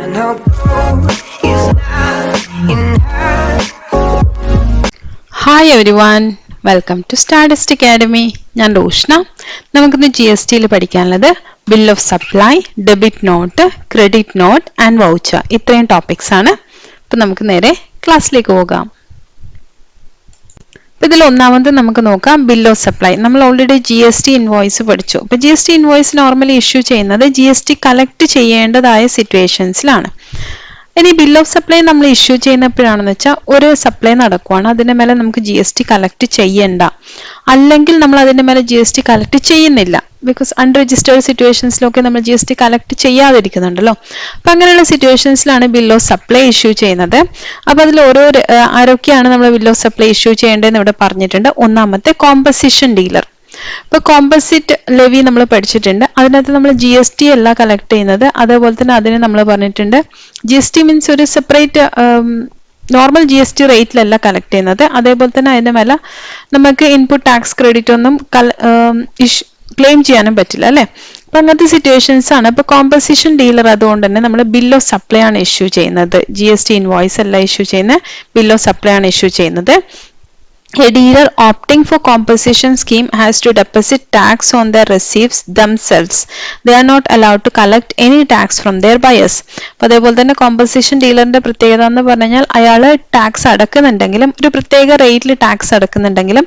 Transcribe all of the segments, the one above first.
Hi everyone, welcome to Stardust Academy. ഞാൻ റോഷ്ന. നമുക്കിന്ന് GST പഠിക്കാനുള്ളത് bill of supply, debit not, credit note and voucher. ഇത്രയും topics ആണ്. അപ്പോൾ നമുക്ക് നേരെ ക്ലാസ്സിലേക്ക് പോകാം. ഇതിൽ ഒന്നാമത് നമുക്ക് നോക്കാം ബിൽ ഓഫ് സപ്ലൈ. നമ്മൾ ഓൾറെഡി GST ഇൻവോയ്സ് പഠിച്ചു. അപ്പോൾ GST ഇൻവോയ്സ് നോർമലി ഇഷ്യൂ ചെയ്യുന്നത് GST കളക്ട് ചെയ്യേണ്ടതായ സിറ്റുവേഷൻസിലാണ്. ഇനി ബിൽ ഓഫ് സപ്ലൈ നമ്മൾ ഇഷ്യൂ ചെയ്യുന്നപ്പോഴാണെന്ന് വെച്ചാൽ ഒരു സപ്ലൈ നടക്കുവാണ്, അതിന്റെ മേലെ നമുക്ക് GST കളക്ട് ചെയ്യണ്ട, അല്ലെങ്കിൽ നമ്മൾ അതിന്റെ മേലെ GST കളക്ട് ചെയ്യുന്നില്ല. ബിക്കോസ് അൺരജിസ്റ്റേർഡ് സിറ്റുവേഷൻസിലൊക്കെ നമ്മൾ GST കളക്ട് ചെയ്യാതിരിക്കുന്നുണ്ടല്ലോ. അപ്പൊ അങ്ങനെയുള്ള സിറ്റുവേഷൻസിലാണ് ബിൽ ഓഫ് സപ്ലൈ ഇഷ്യൂ ചെയ്യുന്നത്. അപ്പൊ അതിൽ ഓരോ ആരൊക്കെയാണ് നമ്മൾ ബിൽ ഓഫ് സപ്ലൈ ഇഷ്യൂ ചെയ്യേണ്ടതെന്ന് ഇവിടെ പറഞ്ഞിട്ടുണ്ട്. ഒന്നാമത്തെ കോമ്പസിഷൻ ഡീലർ. ഇപ്പൊ കോമ്പസിറ്റ് ലെവി നമ്മൾ പഠിച്ചിട്ടുണ്ട്. അതിനകത്ത് നമ്മൾ GST അല്ല കളക്ട് ചെയ്യുന്നത്. അതേപോലെ തന്നെ അതിന് നമ്മൾ പറഞ്ഞിട്ടുണ്ട് GST മീൻസ് ഒരു സെപ്പറേറ്റ് നോർമൽ GST റേറ്റിലല്ല കളക്ട് ചെയ്യുന്നത്. അതേപോലെ തന്നെ അതിന്റെ മേലെ നമുക്ക് ഇൻപുട്ട് ടാക്സ് ക്രെഡിറ്റ് ഒന്നും ക്ലെയിം ചെയ്യാനും പറ്റില്ല അല്ലെ. അപ്പൊ അങ്ങനത്തെ സിറ്റുവേഷൻസ് ആണ്. ഇപ്പൊ കോമ്പസിഷൻ ഡീലർ അതുകൊണ്ട് തന്നെ നമ്മൾ ബിൽ ഓഫ് സപ്ലൈ ആണ് ഇഷ്യൂ ചെയ്യുന്നത്. GST ഇൻവോയ്സ് അല്ല ഇഷ്യൂ ചെയ്യുന്നത്, ബിൽ ഓഫ് സപ്ലൈ ആണ് ഇഷ്യൂ ചെയ്യുന്നത്. A dealer opting for composition scheme has to deposit tax on their receipts themselves. They are not allowed to collect any tax from their buyers. അപ്പോൾ അതേപോലെ തന്നെ composition ഡീലറിന്റെ പ്രത്യേകത എന്ന് പറഞ്ഞാൽ അയാൾ ടാക്സ് അടക്കുന്നുണ്ടെങ്കിലും ഒരു പ്രത്യേക റേറ്റിൽ ടാക്സ് അടക്കുന്നുണ്ടെങ്കിലും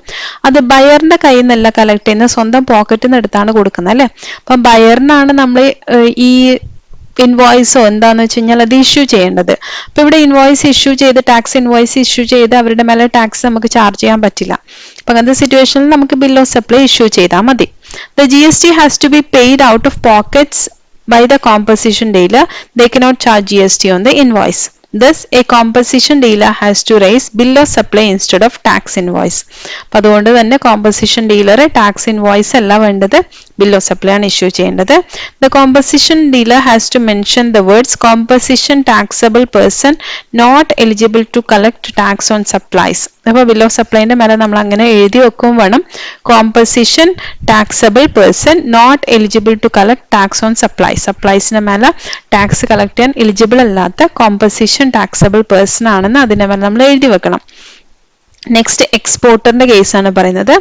അത് ബയറിന്റെ കയ്യിൽ നിന്നല്ല കളക്ട് ചെയ്യുന്നത്, സ്വന്തം പോക്കറ്റിൽ നിന്ന് എടുത്താണ് കൊടുക്കുന്നത് അല്ലെ. അപ്പം ബയറിനാണ് നമ്മൾ ഈ ഇൻവോയ്സോ എന്താന്ന് വെച്ച് കഴിഞ്ഞാൽ അത് ഇഷ്യൂ ചെയ്യേണ്ടത്. അപ്പൊ ഇവിടെ ഇൻവോയ്സ് ഇഷ്യൂ ചെയ്ത് ടാക്സ് ഇൻവോയ്സ് ഇഷ്യൂ ചെയ്ത് അവരുടെ മേലെ ടാക്സ് നമുക്ക് ചാർജ് ചെയ്യാൻ പറ്റില്ല. അപ്പൊ അങ്ങനത്തെ സിറ്റുവേഷനിൽ നമുക്ക് ബിൽ ഓഫ് സപ്ലൈ ഇഷ്യൂ ചെയ്താൽ മതി. The GST has to be paid out of pockets by the composition dealer. They cannot charge GST on the invoice. Thus, a composition dealer has to raise bill of supply instead of tax invoice. അപ്പോൾ അതുകൊണ്ട് തന്നെ composition dealer tax invoice അല്ല വേണ്ടത്, bill of supply ആണ് issue ചെയ്യേണ്ടത്. The composition dealer has to mention the words composition taxable person not eligible to collect tax on supplies. അപ്പോൾ bill of സപ്ലൈന്റെ മേലെ നമ്മൾ അങ്ങനെ എഴുതി വെക്കും വേണം, composition taxable person not eligible to collect tax on supplies. സപ്ലൈസിന്റെ മേലെ ടാക്സ് കളക്ട് ചെയ്യാൻ എലിജിബിൾ അല്ലാത്ത കോമ്പസിഷൻ ടാക്സബിൾ പേഴ്സൺ ആണെന്ന് അതിന്റെ മേലെ നമ്മൾ എഴുതി വെക്കണം. നെക്സ്റ്റ് എക്സ്പോർട്ടറിന്റെ കേസ് ആണ് പറയുന്നത്.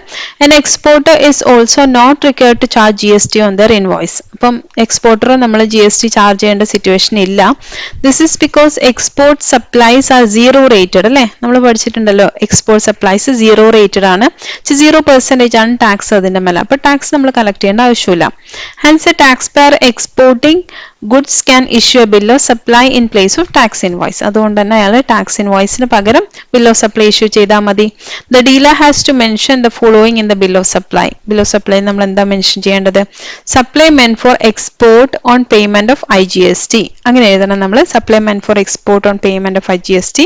an exporter is also not required to charge GST on their invoice. അപ്പം എക്സ്പോർട്ടർ നമ്മൾ GST ചാർജ് ചെയ്യേണ്ട സിറ്റുവേഷൻ ഇല്ല. This is because export supplies are zero rated അല്ലെ. നമ്മൾ പഠിച്ചിട്ടുണ്ടല്ലോ എക്സ്പോർട്ട് സപ്ലൈസ് സീറോ റേറ്റഡ് ആണ്, 0% ആണ് ടാക്സ് അതിന്റെ മേലെ. അപ്പൊ ടാക്സ് നമ്മൾ കളക്ട് ചെയ്യേണ്ട ആവശ്യമില്ല. hence a taxpayer exporting goods can issue a bill of supply in place of tax invoice. അതുകൊണ്ട് തന്നെ അയാൾ ടാക്സ് ഇൻവോയ്സിന് പകരം bill of supply ഇഷ്യൂ ചെയ്താൽ മതി. The dealer has to mention the following in the bill of supply. Bill of supply നമ്മൾ എന്താ mention ചെയ്യേണ്ടത്? Supply meant for export on payment of IGST. അങ്ങനെ എഴുതണം നമ്മൾ, supply meant for export on payment of IGST,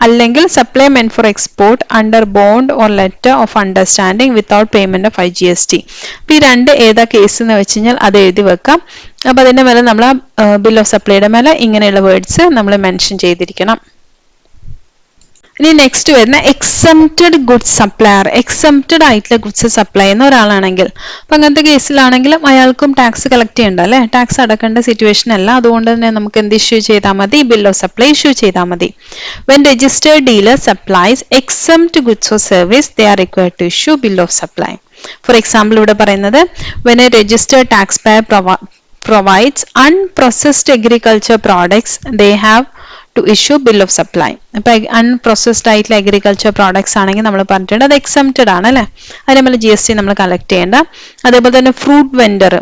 അല്ലെങ്കിൽ supply meant for export under bond or letter of understanding without payment of IGST. അപ്പോൾ ഈ രണ്ട് ഏതാ case എന്ന് വെച്ച് കഴിഞ്ഞാൽ അത് എഴുതി വെക്കാം. അപ്പൊ അതിന്റെ മേലെ നമ്മൾ ബിൽ ഓഫ് സപ്ലൈയുടെ മേലെ ഇങ്ങനെയുള്ള വേർഡ്സ് നമ്മൾ മെൻഷൻ ചെയ്തിരിക്കണം. ഇനി നെക്സ്റ്റ് വരുന്ന എക്സംപ്റ്റഡ് ഗുഡ്സ് സപ്ലയർ. എക്സംപ്റ്റഡ് ആയിട്ടുള്ള ഗുഡ്സ് സപ്ലൈ ചെയ്യുന്ന ഒരാളാണെങ്കിൽ, അപ്പൊ അങ്ങനത്തെ കേസിലാണെങ്കിലും അയാൾക്കും ടാക്സ് കളക്ട് ചെയ്യണ്ട അല്ലെ, ടാക്സ് അടക്കേണ്ട സിറ്റുവേഷൻ അല്ല. അതുകൊണ്ട് തന്നെ നമുക്ക് എന്ത് ഇഷ്യൂ ചെയ്താൽ മതി? ബിൽ ഓഫ് സപ്ലൈ ഇഷ്യൂ ചെയ്താൽ മതി. when registered dealer supplies exempt goods or service, they are required to issue bill of supply. For example, ഇവിടെ പറയുന്നത് when a registered taxpayer provides unprocessed agriculture products, they have to issue bill of supply. അപ്പൊ unprocessed ആയിട്ടുള്ള agriculture products ആണെങ്കിൽ നമ്മൾ പറഞ്ഞിട്ടുണ്ട് അത് exempted ആണ് അല്ലെ, അതിന് നമ്മൾ GST നമ്മൾ കളക്ട് ചെയ്യേണ്ട. അതേപോലെ തന്നെ ഫ്രൂട്ട് വെൻഡർ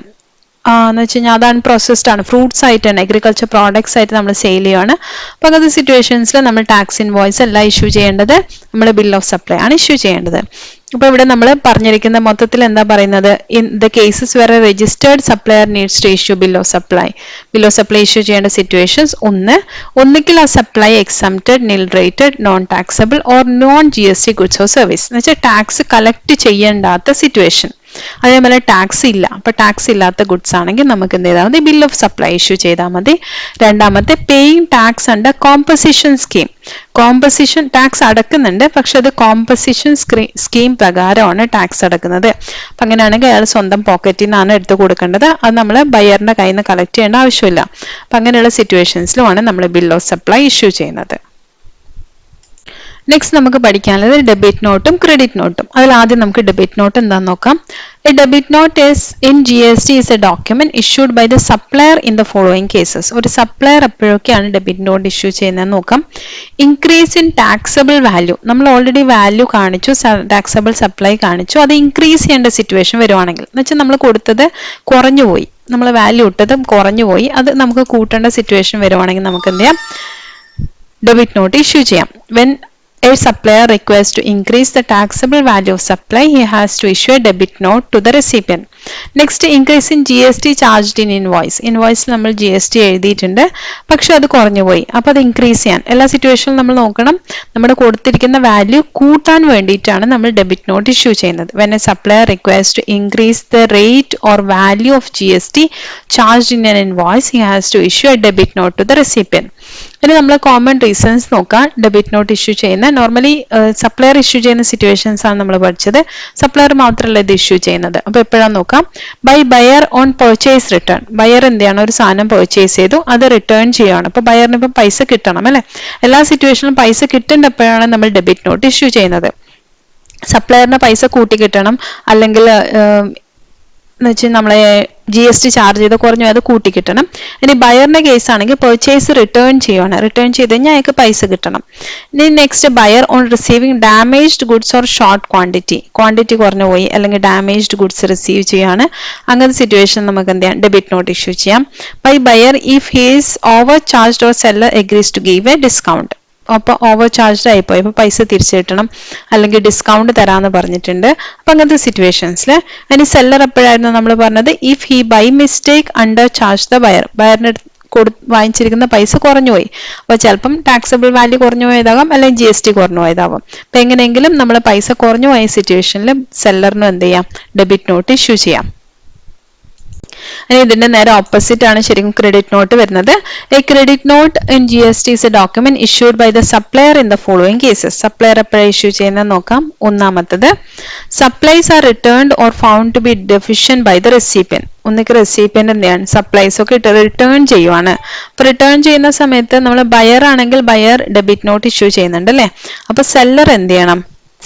എന്ന് വെച്ച് കഴിഞ്ഞാൽ അത് അൺപ്രോസസ്ഡ് ആണ്, ഫ്രൂട്ട്സ് ആയിട്ടാണ്, അഗ്രികൾച്ചർ പ്രോഡക്ട്സ് ആയിട്ട് നമ്മൾ സെയിൽ ചെയ്യുകയാണ്. അപ്പൊ അങ്ങനത്തെ സിറ്റുവേഷൻസിൽ നമ്മൾ ടാക്സ് ഇൻവോയ്സ് അല്ല ഇഷ്യൂ ചെയ്യേണ്ടത്, നമ്മൾ ബിൽ ഓഫ് സപ്ലൈ ആണ് ഇഷ്യൂ ചെയ്യേണ്ടത്. അപ്പൊ ഇവിടെ നമ്മൾ പറഞ്ഞിരിക്കുന്ന മൊത്തത്തിൽ എന്താ പറയുന്നത്? In the cases where a registered supplier needs to issue bill of supply. Bill of supply issue ചെയ്യേണ്ട സിറ്റുവേഷൻസ് ഒന്നുകിൽ ആ supply exempted, nil rated, non taxable or non GST goods or service എന്ന് വെച്ചാൽ ടാക്സ് കളക്ട് ചെയ്യേണ്ടാത്ത situation. അതേപോലെ tax ഇല്ല. അപ്പൊ tax ഇല്ലാത്ത ഗുഡ്സ് ആണെങ്കിൽ നമുക്ക് എന്ത് ചെയ്താൽ മതി, ബിൽ ഓഫ് സപ്ലൈ ഇഷ്യൂ ചെയ്താൽ മതി. രണ്ടാമത്തെ paying tax under composition scheme. Composition tax അടക്കുന്നുണ്ട്, പക്ഷെ അത് കോമ്പസിഷൻ സ്കീം പ്രകാരമാണ് ടാക്സ് അടക്കുന്നത്. അപ്പൊ അങ്ങനെയാണെങ്കിൽ അയാൾ സ്വന്തം പോക്കറ്റിൽ നിന്നാണ് എടുത്ത് കൊടുക്കേണ്ടത്. അത് നമ്മൾ ബയറിന്റെ കയ്യിൽ നിന്ന് കളക്ട് ചെയ്യേണ്ട ആവശ്യമില്ല. അപ്പൊ അങ്ങനെയുള്ള സിറ്റുവേഷൻസിലുമാണ് നമ്മൾ ബിൽ ഓഫ് സപ്ലൈ ഇഷ്യൂ ചെയ്യുന്നത്. നെക്സ്റ്റ് നമുക്ക് പഠിക്കാനുള്ളത് ഡെബിറ്റ് നോട്ടും ക്രെഡിറ്റ് നോട്ടും. അതിൽ ആദ്യം നമുക്ക് ഡെബിറ്റ് നോട്ട് എന്താണെന്ന് നോക്കാം. A debit not is in GST is a document issued by the supplier in the following cases. ഒരു സപ്ലയർ എപ്പോഴൊക്കെയാണ് ഡെബിറ്റ് നോട്ട് ഇഷ്യൂ ചെയ്യുന്നത് നോക്കാം. Increase in taxable value. നമ്മൾ ഓൾറെഡി വാല്യൂ കാണിച്ചു, ടാക്സബിൾ സപ്ലൈ കാണിച്ചു. അത് increase ചെയ്യേണ്ട സിറ്റുവേഷൻ വരുവാണെങ്കിൽ, എന്ന് വെച്ചാൽ നമ്മൾ കൊടുത്തത് കുറഞ്ഞുപോയി, നമ്മൾ വാല്യൂ ഇട്ടത് കുറഞ്ഞുപോയി, അത് നമുക്ക് കൂട്ടേണ്ട സിറ്റുവേഷൻ വരുവാണെങ്കിൽ നമുക്ക് എന്ത് ചെയ്യാം, ഡെബിറ്റ് നോട്ട് ഇഷ്യൂ ചെയ്യാം. When a supplier requests to increase the taxable value of supply, he has to issue a debit note to the recipient. Next, increase in GST charged in invoice. Invoice നമ്മൾ GST എഴുതിയിട്ടുണ്ട്, പക്ഷെ അത് കുറഞ്ഞു പോയി. അപ്പോൾ അത് increase ചെയ്യാൻ എല്ലാ സിറ്റുവേഷനിലും നമ്മൾ നോക്കണം, നമ്മുടെ കൊടുത്തിരിക്കുന്ന വാല്യൂ കൂട്ടാൻ വേണ്ടിയിട്ടാണ് നമ്മൾ ഡെബിറ്റ് നോട്ട് ഇഷ്യൂ ചെയ്യുന്നത്. When a supplier requests to increase the rate or value of GST charged in an invoice, he has to issue a debit note to the recipient. ഇനി നമ്മൾ കോമൺ റീസൺസ് നോക്കാം debit note issue ചെയ്യുന്ന. Normally supplier issue ചെയ്യുന്ന situations ആണ് നമ്മൾ പഠിച്ചത്. Supplier മാത്രമല്ല ഇത് ഇഷ്യൂ ചെയ്യുന്നത്. അപ്പൊ എപ്പോഴാണ് നോക്കാം, by buyer on purchase return. Buyer എന്ത് ചെയ്യണം, ഒരു സാധനം പർച്ചേസ് ചെയ്തു, അത് റിട്ടേൺ ചെയ്യുകയാണ്. അപ്പൊ ബയറിന് ഇപ്പം പൈസ കിട്ടണം അല്ലെ. എല്ലാ സിറ്റുവേഷനിലും പൈസ കിട്ടേണ്ടപ്പോഴാണ് നമ്മൾ ഡെബിറ്റ് നോട്ട് ഇഷ്യൂ ചെയ്യുന്നത്. സപ്ലയറിന് പൈസ കൂട്ടി കിട്ടണം, അല്ലെങ്കിൽ എന്ന് വെച്ചാൽ നമ്മളെ GST ചാർജ് ചെയ്ത് കുറഞ്ഞു അത് കൂട്ടി കിട്ടണം. ഇനി ബയറിന്റെ കേസ് ആണെങ്കിൽ പർച്ചേസ് റിട്ടേൺ ചെയ്യുവാണ്, റിട്ടേൺ ചെയ്ത് കഴിഞ്ഞാൽ അയാൾക്ക് പൈസ കിട്ടണം. ഇനി next buyer on receiving damaged goods or short quantity കുറഞ്ഞു പോയി, അല്ലെങ്കിൽ ഡാമേജ്ഡ് ഗുഡ്സ് റിസീവ് ചെയ്യാണ്. അങ്ങനത്തെ സിറ്റുവേഷൻ നമുക്ക് എന്ത് ചെയ്യാം, ഡെബിറ്റ് നോട്ട് ഇഷ്യൂ ചെയ്യാം. By buyer if he's over charged or seller agrees to give a discount. അപ്പോൾ ഓവർ ചാർജ്ഡ് ആയിപ്പോയി, അപ്പോൾ പൈസ തിരിച്ചു കിട്ടണം, അല്ലെങ്കിൽ ഡിസ്കൗണ്ട് തരാമെന്ന് പറഞ്ഞിട്ടുണ്ട്. അപ്പം അങ്ങനത്തെ സിറ്റുവേഷൻസിൽ അതിന് സെല്ലർ എപ്പോഴായിരുന്നു നമ്മൾ പറഞ്ഞത്, if he by mistake under charge the buyer. ബയറിന് വാങ്ങിച്ചിരിക്കുന്ന പൈസ കുറഞ്ഞുപോയി, അപ്പോൾ ചിലപ്പം ടാക്സബിൾ വാല്യൂ കുറഞ്ഞു പോയതാകാം, അല്ലെങ്കിൽ GST കുറഞ്ഞു പോയതാകാം. അപ്പം എങ്ങനെയെങ്കിലും നമ്മൾ പൈസ കുറഞ്ഞു പോയ സിറ്റുവേഷനിൽ സെല്ലറിന് എന്ത് ചെയ്യാം, ഡെബിറ്റ് നോട്ട് ഇഷ്യൂ ചെയ്യാം. ഇതിന്റെ നേരെ ഓപ്പോസിറ്റ് ആണ് ശരിക്കും ക്രെഡിറ്റ് നോട്ട് വരുന്നത്. A credit not in GST is a document issued by the supplier in the following cases. Supplier എപ്പോഴാണ് ഇഷ്യൂ ചെയ്യുന്നത് നോക്കാം. ഒന്നാമത്തത്, supplies are returned or found to be deficient by the recipient. ഒന്നിക്ക് recipient എന്താണ്, supplies ഒക്കെ return ചെയ്യുവാണ്. അപ്പൊ return ചെയ്യുന്ന സമയത്ത് നമ്മൾ ബയർ ആണെങ്കിൽ ബയർ ഡെബിറ്റ് നോട്ട് ഇഷ്യൂ ചെയ്യുന്നുണ്ട് അല്ലെ. അപ്പൊ സെല്ലർ എന്ത് ചെയ്യണം,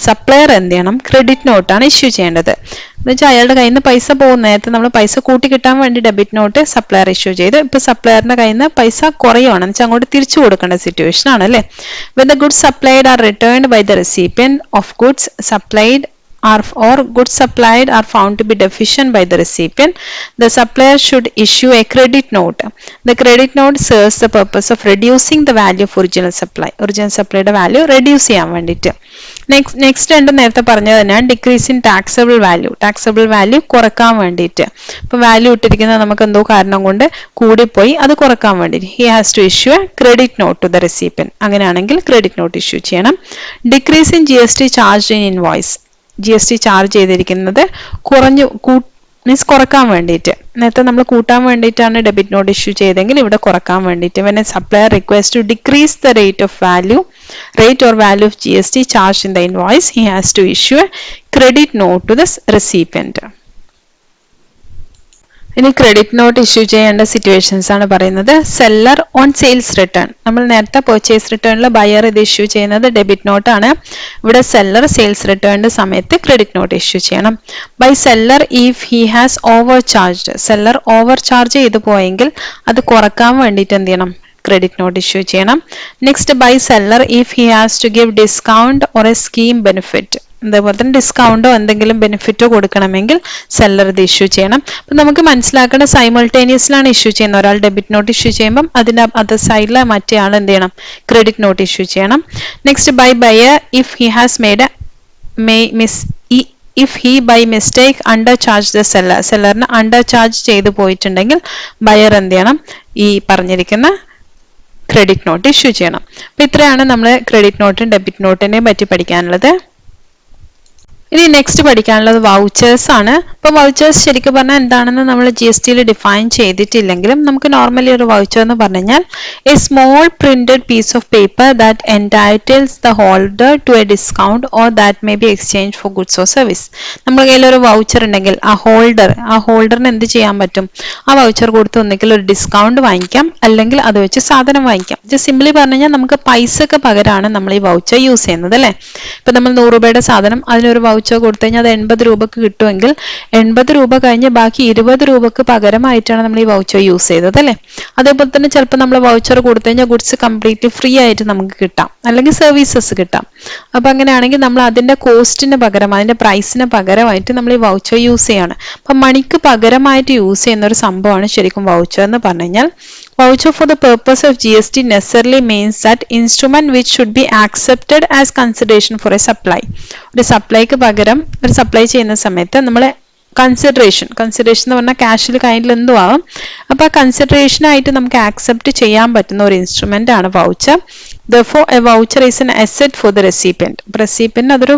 സപ്ലയർ എന്ത് ചെയ്യണം, ക്രെഡിറ്റ് നോട്ടാണ് ഇഷ്യൂ ചെയ്യേണ്ടത്. എന്ന് വെച്ചാൽ അയാളുടെ കയ്യിൽ നിന്ന് പൈസ പോകുന്ന നേരത്തെ നമ്മൾ പൈസ കൂട്ടി കിട്ടാൻ വേണ്ടി ഡെബിറ്റ് നോട്ട് സപ്ലയർ ഇഷ്യൂ ചെയ്ത്, ഇപ്പൊ സപ്ലയറിന്റെ കയ്യിൽ നിന്ന് പൈസ കുറയുവാണ്, എന്ന് വെച്ചാൽ അങ്ങോട്ട് തിരിച്ചു കൊടുക്കേണ്ട സിറ്റുവേഷൻ ആണ് അല്ലെ. When the goods supplied are returned by the recipient of goods supplied or goods supplied are found to be deficient by the recipient, the supplier should issue a credit note. The credit note serves the purpose of reducing the value of original supply. Original supply value reduce ചെയ്യാൻ വേണ്ടിയിട്ട്. Next രണ്ടും നേരത്തെ പറഞ്ഞത് തന്നെയാണ്, decrease in taxable value. Taxable value കുറക്കാൻ വേണ്ടിയിട്ട്. ഇപ്പൊ value ഇട്ടിരിക്കുന്നത് നമുക്ക് എന്തോ കാരണം കൊണ്ട് കൂടിപ്പോയി, അത് കുറക്കാൻ വേണ്ടിയിട്ട് he has to issue a credit note to the recipient. അങ്ങനെയാണെങ്കിൽ ക്രെഡിറ്റ് നോട്ട് ഇഷ്യൂ ചെയ്യണം. Decrease in GST charge in invoice. GST charge ചെയ്തിരിക്കുന്നത് മീൻസ് കുറക്കാൻ വേണ്ടിയിട്ട്. നേരത്തെ നമ്മൾ കൂട്ടാൻ വേണ്ടിയിട്ടാണ് ഡെബിറ്റ് നോട്ട് ഇഷ്യൂ ചെയ്തെങ്കിൽ ഇവിടെ കുറക്കാൻ വേണ്ടിയിട്ട്. when a supplier requests to decrease the rate or value of GST charged in the invoice, he has to issue a credit note to the recipient. ഇനി ക്രെഡിറ്റ് നോട്ട് ഇഷ്യൂ ചെയ്യേണ്ട situations ആണ് പറയുന്നത്. Seller on sales return. നമ്മൾ നേരത്തെ purchase റിട്ടേണിൽ buyer ഇത് issue ചെയ്യുന്നത് debit note ആണ്. ഇവിടെ സെല്ലർ സെയിൽസ് റിട്ടേണിന്റെ സമയത്ത് ക്രെഡിറ്റ് നോട്ട് ഇഷ്യൂ ചെയ്യണം. By seller if he has over charged. Seller over charge ചെയ്തു പോയെങ്കിൽ അത് കുറക്കാൻ വേണ്ടിയിട്ട് എന്ത് ചെയ്യണം, ക്രെഡിറ്റ് നോട്ട് ഇഷ്യൂ ചെയ്യണം. Next, by seller if he has to give discount or a scheme benefit. അതേപോലെ തന്നെ ഡിസ്കൗണ്ടോ എന്തെങ്കിലും ബെനിഫിറ്റോ കൊടുക്കണമെങ്കിൽ സെല്ലർ ഇത് ഇഷ്യൂ ചെയ്യണം. അപ്പം നമുക്ക് മനസ്സിലാക്കേണ്ട സൈമൾട്ടേനിയസിലാണ് ഇഷ്യൂ ചെയ്യുന്നത്. ഒരാൾ ഡെബിറ്റ് നോട്ട് ഇഷ്യൂ ചെയ്യുമ്പം അതിൻ്റെ അതർ സൈഡിൽ മറ്റേ ആൾ എന്ത് ചെയ്യണം, ക്രെഡിറ്റ് നോട്ട് ഇഷ്യൂ ചെയ്യണം. Next, by buyer if he has made if he by mistake under charge the seller. സെല്ലറിന് അണ്ടർ ചാർജ് ചെയ്തു പോയിട്ടുണ്ടെങ്കിൽ ബയർ എന്ത് ചെയ്യണം, ഈ പറഞ്ഞിരിക്കുന്ന ക്രെഡിറ്റ് നോട്ട് ഇഷ്യൂ ചെയ്യണം. അപ്പം ഇത്രയാണ് നമ്മൾ ക്രെഡിറ്റ് നോട്ടും ഡെബിറ്റ് നോട്ടിനെയും പറ്റി പഠിക്കാനുള്ളത്. ഇനി നെക്സ്റ്റ് പഠിക്കാനുള്ളത് വൗച്ചേഴ്സ് ആണ്. അപ്പോൾ വൗച്ചേഴ്സ് ശരിക്കും പറഞ്ഞാൽ എന്താണെന്ന് നമ്മൾ GST ഡിഫൈൻ ചെയ്തിട്ടില്ലെങ്കിലും നമുക്ക് നോർമലി ഒരു വൗച്ചർ എന്ന് പറഞ്ഞു കഴിഞ്ഞാൽ a small printed piece of paper that entitles the holder to a discount or that may be exchange for goods or service. നമ്മുടെ കയ്യിൽ ഒരു വൗച്ചർ ഉണ്ടെങ്കിൽ ആ ഹോൾഡറിന് എന്ത് ചെയ്യാൻ പറ്റും? ആ വൗച്ചർ കൊടുത്ത് ഒന്നെങ്കിൽ ഒരു ഡിസ്കൗണ്ട് വാങ്ങിക്കാം, അല്ലെങ്കിൽ അത് വെച്ച് സാധനം വാങ്ങിക്കാം. സിംപ്ലി പറഞ്ഞു കഴിഞ്ഞാൽ നമുക്ക് പൈസക്ക് പകരമാണ് നമ്മൾ ഈ വൗച്ചർ യൂസ് ചെയ്യുന്നത് അല്ലേ. ഇപ്പൊ നമ്മൾ 100 രൂപയുടെ സാധനം അതിനൊരു വൗച്ചർ കൊടുത്തു കഴിഞ്ഞാൽ അത് 80 രൂപക്ക് കിട്ടുമെങ്കിൽ 80 രൂപ കഴിഞ്ഞ് ബാക്കി 20 രൂപക്ക് പകരമായിട്ടാണ് നമ്മൾ ഈ വൗച്ചർ യൂസ് ചെയ്തത് അല്ലേ. അതേപോലെ തന്നെ ചിലപ്പോൾ നമ്മൾ വൗച്ചർ കൊടുത്തു കഴിഞ്ഞാൽ ഗുഡ്സ് കംപ്ലീറ്റ്ലി ഫ്രീ ആയിട്ട് നമുക്ക് കിട്ടാം, അല്ലെങ്കിൽ സർവീസസ് കിട്ടാം. അപ്പൊ അങ്ങനെയാണെങ്കിൽ നമ്മൾ അതിന്റെ കോസ്റ്റിന് പകരം, അതിന്റെ പ്രൈസിന് പകരമായിട്ട് നമ്മൾ ഈ വൗച്ചർ യൂസ് ചെയ്യാണ്. അപ്പൊ മണിക്ക് പകരമായിട്ട് യൂസ് ചെയ്യുന്ന ഒരു സംഭവമാണ് ശരിക്കും വൗച്ചർ എന്ന് പറഞ്ഞു കഴിഞ്ഞാൽ. Voucher for the purpose of GST necessarily means that instrument which should be accepted as consideration for a supply. ഒരു സപ്ലൈക്ക് പകരം ഒരു സപ്ലൈ ചെയ്യുന്ന സമയത്ത് നമ്മൾ കൺസിഡറേഷൻ എന്ന് പറഞ്ഞാൽ ക്യാഷിൽ കയ്യിൽ എന്തോ ആവും. അപ്പൊ ആ കൺസിഡറേഷൻ ആയിട്ട് നമുക്ക് ആക്സെപ്റ്റ് ചെയ്യാൻ പറ്റുന്ന ഒരു ഇൻസ്ട്രുമെന്റ് ആണ് voucher. Therefore, a voucher is an asset for the recipient. Recipient അതൊരു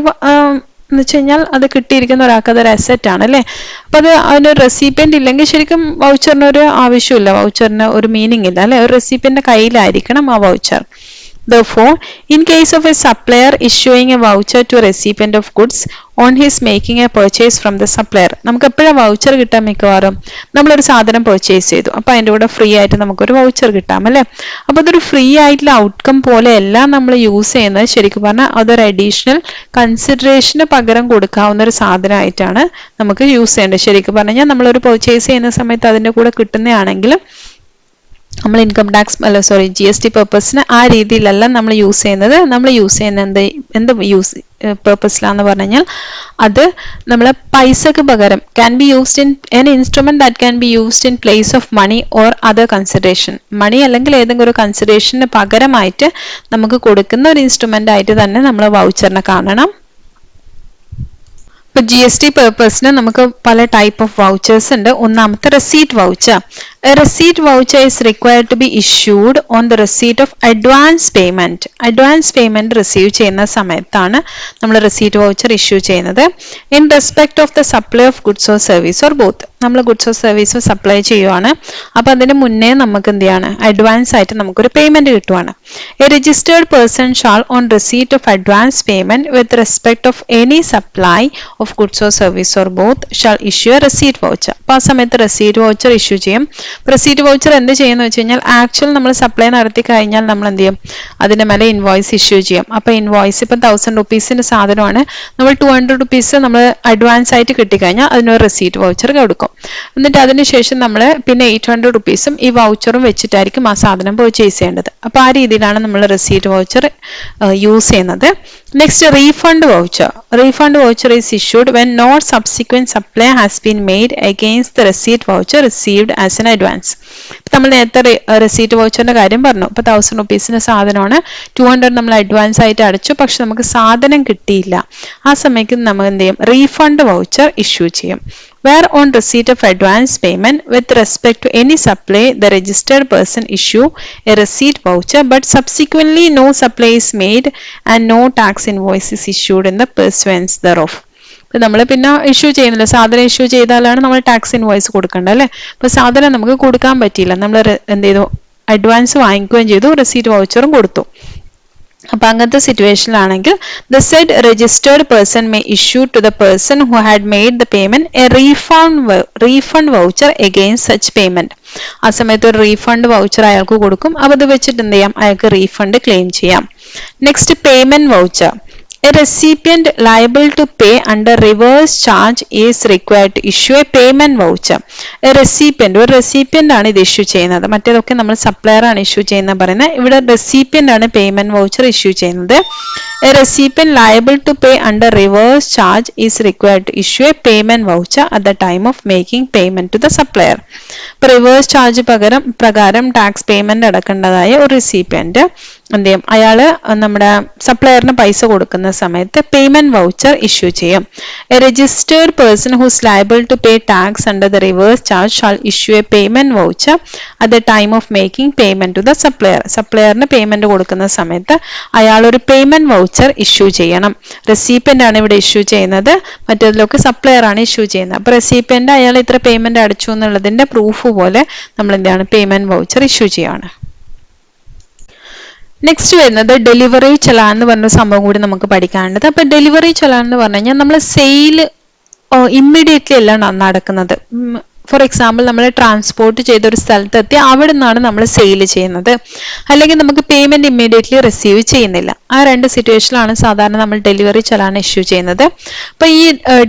എന്ന് വെച്ച് കഴിഞ്ഞാൽ അത് കിട്ടിയിരിക്കുന്ന ഒരാൾക്ക് അതൊരു അസറ്റ് ആണ് അല്ലേ. അപ്പൊ അതിനൊരു റെസിപ്പിയന്റ് ഇല്ലെങ്കിൽ ശരിക്കും വൗച്ചറിന് ഒരു ആവശ്യമില്ല, വൗച്ചറിന് ഒരു മീനിങ് ഇല്ല അല്ലെ. ഒരു റെസിപ്പിയന്റെ കയ്യിലായിരിക്കണം ആ voucher. Therefore, in case of a supplier issuing a voucher to a recipient of goods on his making a purchase from the supplier, നമുക്ക് എപ്പോഴാണ് വൗച്ചർ കിട്ടാൻ? മിക്കവാറും നമ്മളൊരു സാധനം പർച്ചേസ് ചെയ്തു, അപ്പൊ അതിൻ്റെ കൂടെ ഫ്രീ ആയിട്ട് നമുക്കൊരു വൗച്ചർ കിട്ടാം അല്ലേ. അപ്പൊ അതൊരു ഫ്രീ ആയിട്ടുള്ള ഔട്ട്കം പോലെ എല്ലാം നമ്മൾ യൂസ് ചെയ്യുന്നത് ശരിക്കും പറഞ്ഞാൽ അതൊരു അഡീഷണൽ കൺസിഡറേഷന് പകരം കൊടുക്കാവുന്ന ഒരു സാധനമായിട്ടാണ് നമുക്ക് യൂസ് ചെയ്യേണ്ടത്. ശരിക്കും പറഞ്ഞു കഴിഞ്ഞാൽ നമ്മളൊരു പർച്ചേസ് ചെയ്യുന്ന സമയത്ത് അതിൻ്റെ കൂടെ കിട്ടുന്നതാണെങ്കിലും നമ്മൾ ഇൻകം ടാക്സ് GST പർപ്പസിന് ആ രീതിയിലല്ല നമ്മൾ യൂസ് ചെയ്യുന്നത്. നമ്മൾ യൂസ് ചെയ്യുന്ന എന്ത് പർപ്പസിലാന്ന് പറഞ്ഞു കഴിഞ്ഞാൽ അത് നമ്മളെ പൈസക്ക് പകരം can be used in an instrument that can be used in place of money or other consideration. Money അല്ലെങ്കിൽ ഏതെങ്കിലും ഒരു കൺസിഡറേഷന് പകരമായിട്ട് നമുക്ക് കൊടുക്കുന്ന ഒരു ഇൻസ്ട്രുമെന്റ് ആയിട്ട് തന്നെ നമ്മൾ വൗച്ചറിനെ കാണണം. ഇപ്പൊ GST പർപ്പസിന് നമുക്ക് പല ടൈപ്പ് ഓഫ് വൗച്ചേഴ്സ് ഉണ്ട്. ഒന്നാമത്തെ receipt voucher. A receipt voucher is required to be issued on the receipt of advance payment. Advance payment receive ചെയ്യുന്ന സമയത്താണ് നമ്മൾ റെസീറ്റ് വൗച്ചർ ഇഷ്യൂ ചെയ്യുന്നത്. In respect of the supply of goods or service or both. നമ്മൾ goods or service supply ചെയ്യുവാണ്, അപ്പൊ അതിന് മുന്നേ നമുക്ക് എന്ത് ചെയ്യാണ്? അഡ്വാൻസ് ആയിട്ട് നമുക്കൊരു payment കിട്ടുവാണ്. A registered person shall on receipt of advance payment with respect of any supply of goods or service or both shall issue a receipt voucher. അപ്പൊ ആ സമയത്ത് റെസീറ്റ് വൗച്ചർ ഇഷ്യൂ ചെയ്യും. റെസീറ്റ് വൗച്ചർ എന്ത് ചെയ്യുന്ന വെച്ച് കഴിഞ്ഞാൽ actual നമ്മൾ supply നടത്തി കഴിഞ്ഞാൽ നമ്മൾ എന്ത് ചെയ്യും? അതിന്റെ മേലെ ഇൻവോയ്സ് ഇഷ്യൂ ചെയ്യും. അപ്പൊ ഇൻവോയ്സ് ഇപ്പം 1000 റുപ്പീസിന്റെ സാധനമാണ്, നമ്മൾ 200 റുപ്പീസ് നമ്മൾ അഡ്വാൻസ് ആയിട്ട് കിട്ടിക്കഴിഞ്ഞാൽ അതിനൊരു റെസീറ്റ് വൗച്ചർ കൊടുക്കും. എന്നിട്ട് അതിനുശേഷം നമ്മൾ പിന്നെ 800 റുപ്പീസും ഈ വൗച്ചറും വെച്ചിട്ടായിരിക്കും ആ സാധനം പർച്ചേസ് ചെയ്യേണ്ടത്. അപ്പൊ ആ രീതിയിലാണ് നമ്മൾ റെസീറ്റ് വൗച്ചർ യൂസ് ചെയ്യുന്നത്. Next refund voucher. Refund voucher is issued when no subsequent supply has been made against the receipt voucher received as an advance. നമ്മൾ നേരത്തെ റെസീറ്റ് വൗച്ചറിന്റെ കാര്യം പറഞ്ഞു. ഇപ്പൊ 1000 റുപ്പീസിന്റെ സാധനമാണ്, 200 നമ്മൾ അഡ്വാൻസ് ആയിട്ട് അടച്ചു, പക്ഷെ നമുക്ക് സാധനം കിട്ടിയില്ല. ആ സമയത്ത് നമ്മൾ എന്ത് ചെയ്യും? റീഫണ്ട് വൗച്ചർ ഇഷ്യൂ ചെയ്യും. Where on receipt of advance payment with respect to any supply the registered person issue a receipt voucher but subsequently no supply is made and no tax invoice is issued in the pursuance thereof. നമ്മൾ പിന്നെ issue ചെയ്യുന്നില്ല, സാധനം issue ചെയ്താലാണ് നമ്മൾ tax invoice കൊടുക്കേണ്ടത് അല്ലേ. അപ്പൊ സാധനം നമുക്ക് കൊടുക്കാൻ പറ്റിയില്ല, നമ്മൾ എന്ത് ചെയ്തു? അഡ്വാൻസ് വാങ്ങിക്കുകയും ചെയ്തു, റെസീറ്റ് വൗച്ചറും കൊടുത്തു. അപ്പൊ അങ്ങനത്തെ സിറ്റുവേഷനിലാണെങ്കിൽ the said registered person may issue to the person who had made the payment a refund voucher against such payment. ആ സമയത്ത് ഒരു റീഫണ്ട് വൗച്ചർ അയാൾക്ക് കൊടുക്കും. അപ്പൊ അത് വെച്ചിട്ട് എന്ത് ചെയ്യാം? അയാൾക്ക് റീഫണ്ട് ക്ലെയിം ചെയ്യാം. Next payment voucher. A recipient liable to pay under reverse charge is required to issue a payment voucher. A recipient, ഒരു റെസിപ്പിയന്റ് ആണ് ഇത് ഇഷ്യൂ ചെയ്യുന്നത്. മറ്റേതൊക്കെ നമ്മൾ സപ്ലയർ ആണ് ഇഷ്യൂ ചെയ്യുന്നത് പറയുന്നത്. ഇവിടെ റെസിപ്പിയന്റ് ആണ് പേയ്മെന്റ് വൗച്ചർ ഇഷ്യൂ ചെയ്യുന്നത്. A recipient liable to pay under reverse charge is required to issue a payment voucher at the time of making payment to the supplier. ഇപ്പൊ റിവേഴ്സ് ചാർജ് പ്രകാരം tax payment അടക്കേണ്ടതായ ഒരു recipient എന്ത് ചെയ്യും, അയാള് നമ്മുടെ സപ്ലയറിന് പൈസ കൊടുക്കുന്ന സമയത്ത് പേയ്മെന്റ് വൗച്ചർ ഇഷ്യൂ ചെയ്യും. A registered person who's liable to pay tax under the reverse charge shall issue a payment voucher at the time of making payment to the supplier. സപ്ലയറിന് പേയ്മെന്റ് കൊടുക്കുന്ന സമയത്ത് അയാൾ ഒരു പേയ്മെന്റ് വൗച്ചർ ഇഷ്യൂ ചെയ്യണം. Recipient ആണ് ഇവിടെ issue ചെയ്യുന്നത്, മറ്റേതിലൊക്കെ supplier ആണ് ഇഷ്യൂ ചെയ്യുന്നത്. അപ്പൊ റെസിപ്പിയന്റ് അയാൾ ഇത്ര പേയ്മെന്റ് അടച്ചു എന്നുള്ളതിന്റെ പ്രൂഫ് പോലെ നമ്മൾ എന്താണ് പേയ്മെന്റ് വൗച്ചർ ഇഷ്യൂ ചെയ്യാണ്. നെക്സ്റ്റ് വരുന്നത് ഡെലിവറി ചലാൻ എന്ന് പറഞ്ഞ സംഭവം കൂടി നമുക്ക് പഠിക്കാനുണ്ട്. അപ്പൊ ഡെലിവറി ചലാൻ എന്ന് പറഞ്ഞു കഴിഞ്ഞാൽ നമ്മൾ സെയിൽ ഇമ്മീഡിയറ്റ്ലി അല്ല നടക്കുന്നത്. ഫോർ എക്സാമ്പിൾ നമ്മൾ ട്രാൻസ്പോർട്ട് ചെയ്ത ഒരു സ്ഥലത്തെത്തി അവിടെ നിന്നാണ് നമ്മൾ സെയിൽ ചെയ്യുന്നത്, അല്ലെങ്കിൽ നമുക്ക് പേയ്മെന്റ് ഇമ്മീഡിയറ്റ്ലി റിസീവ് ചെയ്യുന്നില്ല. ആ രണ്ട് സിറ്റുവേഷനിലാണ് സാധാരണ നമ്മൾ ഡെലിവറി ചലാൻ ഇഷ്യൂ ചെയ്യുന്നത്. അപ്പൊ ഈ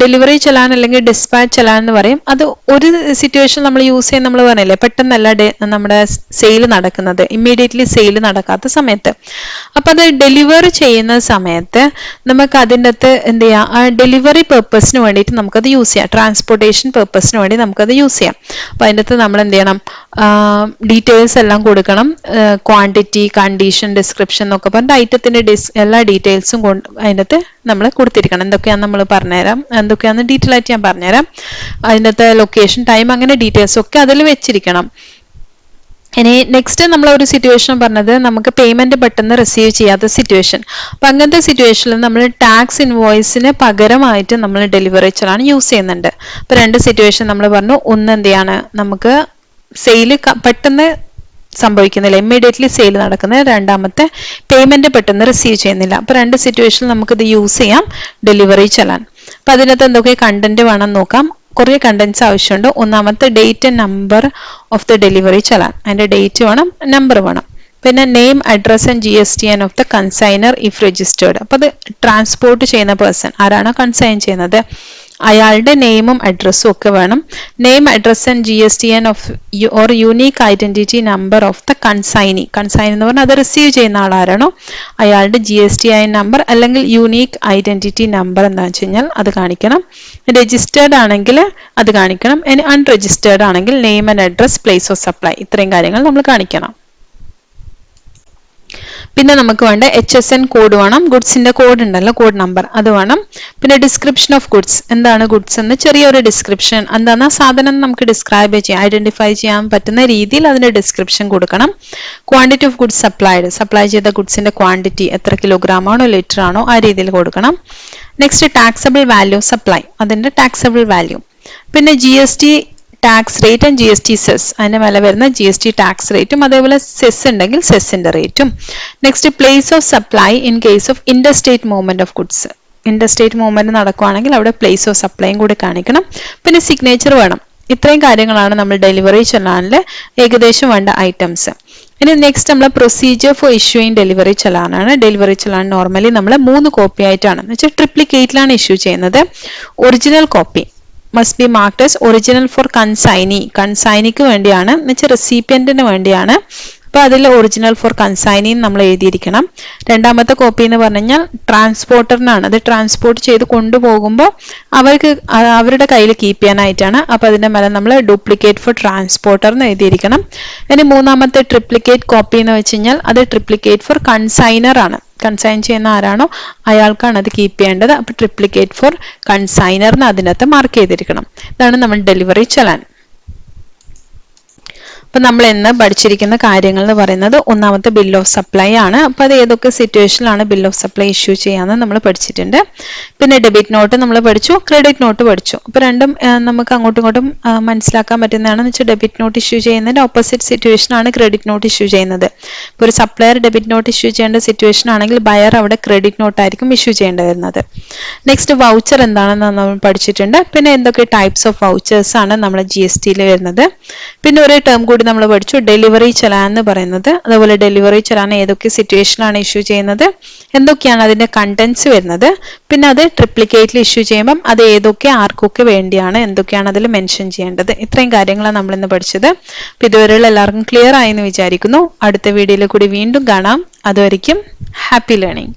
ഡെലിവറി ചലാൻ അല്ലെങ്കിൽ ഡിസ്പാച്ച് ചലാൻ എന്ന് പറയും. അത് ഒരു സിറ്റുവേഷൻ നമ്മൾ യൂസ് ചെയ്യുന്ന നമ്മൾ പറഞ്ഞില്ലേ, പെട്ടെന്നല്ല നമ്മുടെ സെയിൽ നടക്കുന്നത്, ഇമ്മീഡിയറ്റ്ലി സെയിൽ നടക്കാത്ത സമയത്ത്. അപ്പൊ അത് ഡെലിവർ ചെയ്യുന്ന സമയത്ത് നമുക്ക് അതിൻ്റെ അകത്ത് എന്ത് ചെയ്യാം, ആ ഡെലിവറി പെർപ്പസിന് വേണ്ടിയിട്ട് നമുക്കത് യൂസ് ചെയ്യാം, ട്രാൻസ്പോർട്ടേഷൻ പെർപ്പസിന് വേണ്ടി നമുക്കത് യൂസ് ചെയ്യാം. അപ്പൊ അതിൻ്റെ അകത്ത് നമ്മൾ എന്ത് ചെയ്യണം, ഡീറ്റെയിൽസ് എല്ലാം കൊടുക്കണം. ക്വാണ്ടിറ്റി, കണ്ടീഷൻ, ഡിസ്ക്രിപ്ഷൻ എന്നൊക്കെ പറഞ്ഞിട്ട് ഐറ്റത്തിന്റെ എല്ലാ ഡീറ്റെയിൽസും അതിൻ്റെ അകത്ത് നമ്മൾ കൊടുത്തിരിക്കണം. എന്തൊക്കെയാണെന്ന് നമ്മൾ പറഞ്ഞുതരാം, എന്തൊക്കെയാണെന്ന് ഡീറ്റെയിൽ ആയിട്ട് ഞാൻ പറഞ്ഞുതരാം. അതിൻ്റെ അകത്ത് ലൊക്കേഷൻ, ടൈം, അങ്ങനെ ഡീറ്റെയിൽസ് ഒക്കെ അതിൽ വെച്ചിരിക്കണം. ഇനി നെക്സ്റ്റ് നമ്മൾ ഒരു സിറ്റുവേഷൻ പറഞ്ഞത് നമുക്ക് പേയ്മെന്റ് പെട്ടെന്ന് റിസീവ് ചെയ്യാത്ത സിറ്റുവേഷൻ. അപ്പൊ അങ്ങനത്തെ സിറ്റുവേഷനിൽ നമ്മൾ ടാക്സ് ഇൻവോയ്സിന് പകരമായിട്ട് നമ്മൾ ഡെലിവറി ചലാൻ യൂസ് ചെയ്യുന്നുണ്ട്. അപ്പൊ രണ്ട് സിറ്റുവേഷൻ നമ്മൾ പറഞ്ഞു. ഒന്ന് എന്ത് ചെയ്യാണ്, നമുക്ക് സെയിൽ പെട്ടെന്ന് സംഭവിക്കുന്നില്ല, ഇമ്മീഡിയറ്റ്ലി സെയിൽ നടക്കുന്നത്. രണ്ടാമത്തെ പേയ്മെന്റ് പെട്ടെന്ന് റിസീവ് ചെയ്യുന്നില്ല. അപ്പൊ രണ്ട് സിറ്റുവേഷനിൽ നമുക്കിത് യൂസ് ചെയ്യാം, ഡെലിവറി ചലാൻ. അപ്പൊ അതിനകത്ത് എന്തൊക്കെ കണ്ടന്റ് വേണം നോക്കാം. കുറേ കണ്ടന്റ്സ് ആവശ്യമുണ്ട്. ഒന്നാമത്തെ date and number of the delivery challan, അതിന്റെ ഡേറ്റ് വേണം, നമ്പർ വേണം. പിന്നെ name, address and GST of the consignor if registered. അപ്പൊ അത് ട്രാൻസ്പോർട്ട് ചെയ്യുന്ന പേഴ്സൺ ആരാണോ കൺസൈൻ ചെയ്യുന്നത് അയാളുടെ നെയിമും അഡ്രസ്സും ഒക്കെ വേണം. Name, address and GST of or unique identity number of the consignee. Consign എന്ന് പറഞ്ഞാൽ അത് റിസീവ് ചെയ്യുന്ന ആളാരാണോ അയാളുടെ GSTIN നമ്പർ അല്ലെങ്കിൽ യൂണീക്ക് ഐഡന്റിറ്റി നമ്പർ എന്താണെന്ന് വെച്ച് കഴിഞ്ഞാൽ അത് കാണിക്കണം. രജിസ്റ്റേർഡ് ആണെങ്കിൽ അത് കാണിക്കണം. ഇനി അൺരജിസ്റ്റേർഡ് ആണെങ്കിൽ name and address, place of supply, ഇത്രയും കാര്യങ്ങൾ നമ്മൾ കാണിക്കണം. പിന്നെ നമുക്ക് വേണ്ട HSN കോഡ് വേണം. ഗുഡ്സിന്റെ കോഡ് ഉണ്ടല്ലോ, കോഡ് നമ്പർ, അത് വേണം. പിന്നെ ഡിസ്ക്രിപ്ഷൻ ഓഫ് ഗുഡ്സ്, എന്താണ് ഗുഡ്സ് എന്ന് ചെറിയൊരു ഡിസ്ക്രിപ്ഷൻ, എന്താണ് സാധനം നമുക്ക് ഡിസ്ക്രൈബ് ചെയ്യാം, ഐഡന്റിഫൈ ചെയ്യാൻ പറ്റുന്ന രീതിയിൽ അതിന്റെ ഡിസ്ക്രിപ്ഷൻ കൊടുക്കണം. Quantity of goods supplied, supply ചെയ്ത ഗുഡ്സിന്റെ ക്വാണ്ടിറ്റി എത്ര കിലോഗ്രാം ആണോ ലിറ്റർ ആണോ ആ രീതിയിൽ കൊടുക്കണം. നെക്സ്റ്റ് ടാക്സബിൾ വാല്യൂ സപ്ലൈ, അതിന്റെ ടാക്സബിൾ വാല്യൂ. പിന്നെ GST tax rate and GST cess, അതിന്റെ മേലെ വരുന്ന GST ടാക്സ് റേറ്റും അതേപോലെ സെസ് ഉണ്ടെങ്കിൽ സെസിന്റെ റേറ്റും. Next place of supply in case of interstate movement of goods, interstate movement നടക്കുവാണെങ്കിൽ അവിടെ പ്ലേസ് ഓഫ് സപ്ലൈയും കൂടി കാണിക്കണം. പിന്നെ സിഗ്നേച്ചർ വേണം. ഇത്രയും കാര്യങ്ങളാണ് നമ്മൾ ഡെലിവറി ചലാനിൽ ഏകദേശം വേണ്ട ഐറ്റംസ്. ഇനി നെക്സ്റ്റ് നമ്മൾ പ്രൊസീജിയർ ഫോർ ഇഷ്യൂയിങ് ഡെലിവറി ചലാനാണ്. ഡെലിവറി ചലാൻ നോർമലി നമ്മൾ 3 കോപ്പി ആയിട്ടാണ്, എന്ന് വെച്ചാൽ ട്രിപ്ലിക്കേറ്റിലാണ് ഇഷ്യൂ ചെയ്യുന്നത്. Original copy must be marked as original for consignee. കൺസൈനിക്ക് വേണ്ടിയാണ്, എന്ന് വെച്ചാൽ റെസിപ്പിയന്റിന് വേണ്ടിയാണ്. അപ്പൊ അതിൽ ഒറിജിനൽ ഫോർ കൺസൈനി നമ്മൾ എഴുതിയിരിക്കണം. രണ്ടാമത്തെ കോപ്പി എന്ന് പറഞ്ഞു കഴിഞ്ഞാൽ ട്രാൻസ്പോർട്ടറിനാണ്, അത് ട്രാൻസ്പോർട്ട് ചെയ്ത് കൊണ്ടുപോകുമ്പോൾ അവരുടെ കയ്യിൽ കീപ്പ് ചെയ്യാനായിട്ടാണ്. അപ്പൊ അതിന്റെ മേലെ നമ്മൾ ഡ്യൂപ്ലിക്കേറ്റ് ഫോർ ട്രാൻസ്പോർട്ടർ എന്ന് എഴുതിയിരിക്കണം. ഇനി മൂന്നാമത്തെ ട്രിപ്ലിക്കേറ്റ് കോപ്പി എന്ന് വെച്ച് കഴിഞ്ഞാൽ അത് ട്രിപ്ലിക്കേറ്റ് ഫോർ കൺസൈനർ ആണ്, കൺസൈൻ ചെയ്യുന്ന ആരാണോ അയാൾക്കാണ് അത് കീപ്പ് ചെയ്യേണ്ടത്. അപ്പൊ ട്രിപ്ലിക്കേറ്റ് ഫോർ കൺസൈനറിന് അതിനകത്ത് മാർക്ക് ചെയ്തിരിക്കണം. ഇതാണ് നമ്മൾ ഡെലിവറി ചലാൻ. അപ്പൊ നമ്മൾ ഇന്ന് പഠിച്ചിരിക്കുന്ന കാര്യങ്ങൾ എന്ന് പറയുന്നത് ഒന്നാമത്തെ ബിൽ ഓഫ് സപ്ലൈ ആണ്. അപ്പൊ അത് ഏതൊക്കെ സിറ്റുവേഷനിലാണ് ബിൽ ഓഫ് സപ്ലൈ ഇഷ്യൂ ചെയ്യാന്ന് നമ്മൾ പഠിച്ചിട്ടുണ്ട്. പിന്നെ ഡെബിറ്റ് നോട്ട് നമ്മൾ പഠിച്ചു, ക്രെഡിറ്റ് നോട്ട് പഠിച്ചു. അപ്പൊ രണ്ടും നമുക്ക് അങ്ങോട്ടും ഇങ്ങോട്ടും മനസ്സിലാക്കാൻ പറ്റുന്നതാണെന്ന് വെച്ചാൽ ഡെബിറ്റ് നോട്ട് ഇഷ്യൂ ചെയ്യുന്നതിന്റെ ഓപ്പോസിറ്റ് സിറ്റുവേഷൻ ആണ് ക്രെഡിറ്റ് നോട്ട് ഇഷ്യൂ ചെയ്യുന്നത്. ഇപ്പൊ ഒരു സപ്ലയർ ഡെബിറ്റ് നോട്ട് ഇഷ്യൂ ചെയ്യേണ്ട സിറ്റുവേഷൻ ആണെങ്കിൽ ബയർ അവിടെ ക്രെഡിറ്റ് നോട്ട് ആയിരിക്കും ഇഷ്യൂ ചെയ്യേണ്ടി വരുന്നത്. നെക്സ്റ്റ് വൗച്ചർ എന്താണെന്ന് നമ്മൾ പഠിച്ചിട്ടുണ്ട്. പിന്നെ എന്തൊക്കെ ടൈപ്സ് ഓഫ് വൗച്ചേഴ്സ് ആണ് നമ്മുടെ GSTയിൽ വരുന്നത്. പിന്നെ ഒരു ടേം കൂടി നമ്മൾ പഠിച്ചു, ഡെലിവറി ചലാൻ എന്ന് പറയുന്നത്. അതുപോലെ ഡെലിവറി ചലാൻ ഏതൊക്കെ സിറ്റുവേഷനിലാണ് ഇഷ്യൂ ചെയ്യുന്നത്, എന്തൊക്കെയാണ് അതിന്റെ കണ്ടന്റ്സ് വരുന്നത്, പിന്നെ അത് ട്രിപ്ലിക്കേറ്റിൽ ഇഷ്യൂ ചെയ്യുമ്പം അത് ഏതൊക്കെ ആർക്കൊക്കെ വേണ്ടിയാണ്, എന്തൊക്കെയാണ് അതിൽ മെൻഷൻ ചെയ്യേണ്ടത്. ഇത്രയും കാര്യങ്ങളാണ് നമ്മൾ ഇന്ന് പഠിച്ചത്. അപ്പൊ ഇതുവരെയുള്ള എല്ലാവർക്കും ക്ലിയർ ആയി എന്ന് വിചാരിക്കുന്നു. അടുത്ത വീഡിയോയിൽ കൂടി വീണ്ടും കാണാം. അതുവരെയ്ക്കും ഹാപ്പി ലേണിംഗ്.